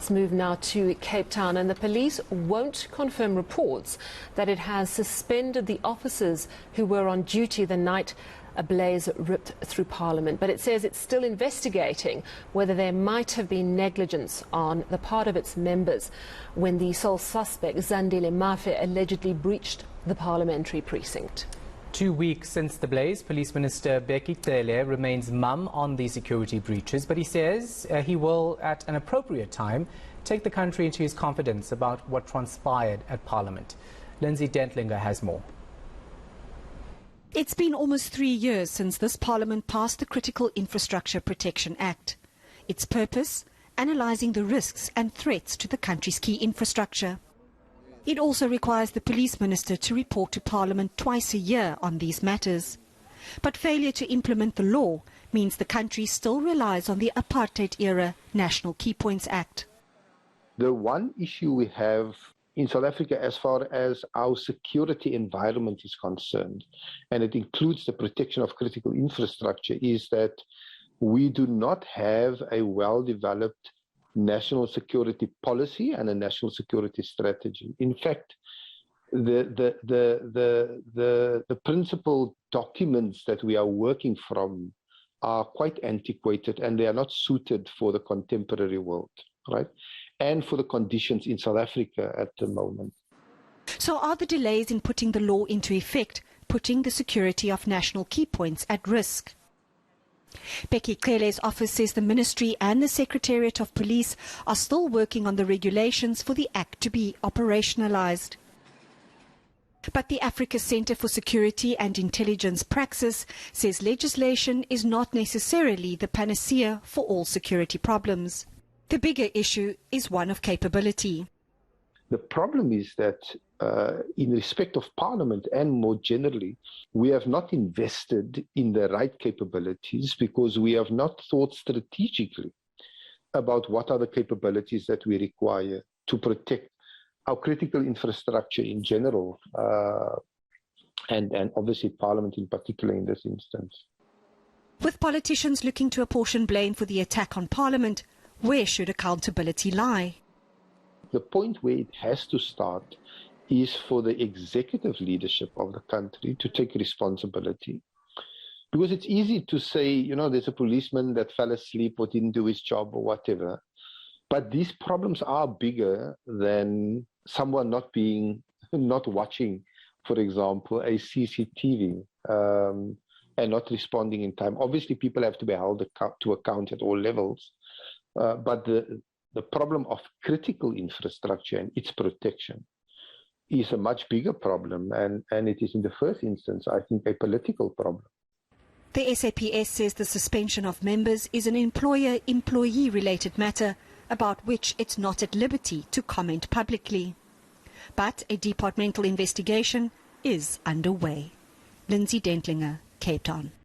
Let's move now to Cape Town, and the police won't confirm reports that it has suspended the officers who were on duty the night a blaze ripped through Parliament. But it says it's still investigating whether there might have been negligence on the part of its members when the sole suspect, Zandile Mafe, allegedly breached the parliamentary precinct. 2 weeks since the blaze, Police Minister Lindsay Dentlinger remains mum on the security breaches, but he says he will, at an appropriate time, take the country into his confidence about what transpired at Parliament. Lindsay Dentlinger has more. It's been almost 3 years since this Parliament passed the Critical Infrastructure Protection Act. Its purpose? Analysing the risks and threats to the country's key infrastructure. It also requires the Police Minister to report to Parliament twice a year on these matters. But failure to implement the law means the country still relies on the apartheid-era National Key Points Act. The one issue we have in South Africa as far as our security environment is concerned, and it includes the protection of critical infrastructure, is that we do not have a well-developed national security policy and a national security strategy. In fact, the principal documents that we are working from are quite antiquated, and they are not suited for the contemporary world, right? And for the conditions in South Africa at the moment. So are the delays in putting the law into effect putting the security of national key points at risk? Becky Cele's office says the Ministry and the Secretariat of Police are still working on the regulations for the Act to be operationalised. But the Africa Centre for Security and Intelligence Praxis says legislation is not necessarily the panacea for all security problems. The bigger issue is one of capability. The problem is that in respect of Parliament and more generally, we have not invested in the right capabilities because we have not thought strategically about what are the capabilities that we require to protect our critical infrastructure in general, and obviously Parliament in particular in this instance. With politicians looking to apportion blame for the attack on Parliament, where should accountability lie? The point where it has to start is for the executive leadership of the country to take responsibility. Because it's easy to say, you know, there's a policeman that fell asleep or didn't do his job or whatever. But these problems are bigger than someone not watching, for example, a CCTV and not responding in time. Obviously, people have to be held to account at all levels. But the problem of critical infrastructure and its protection is a much bigger problem, and it is in the first instance, I think, a political problem. The SAPS says the suspension of members is an employer-employee related matter about which it's not at liberty to comment publicly. But a departmental investigation is underway. Lindsay Dentlinger, Cape Town.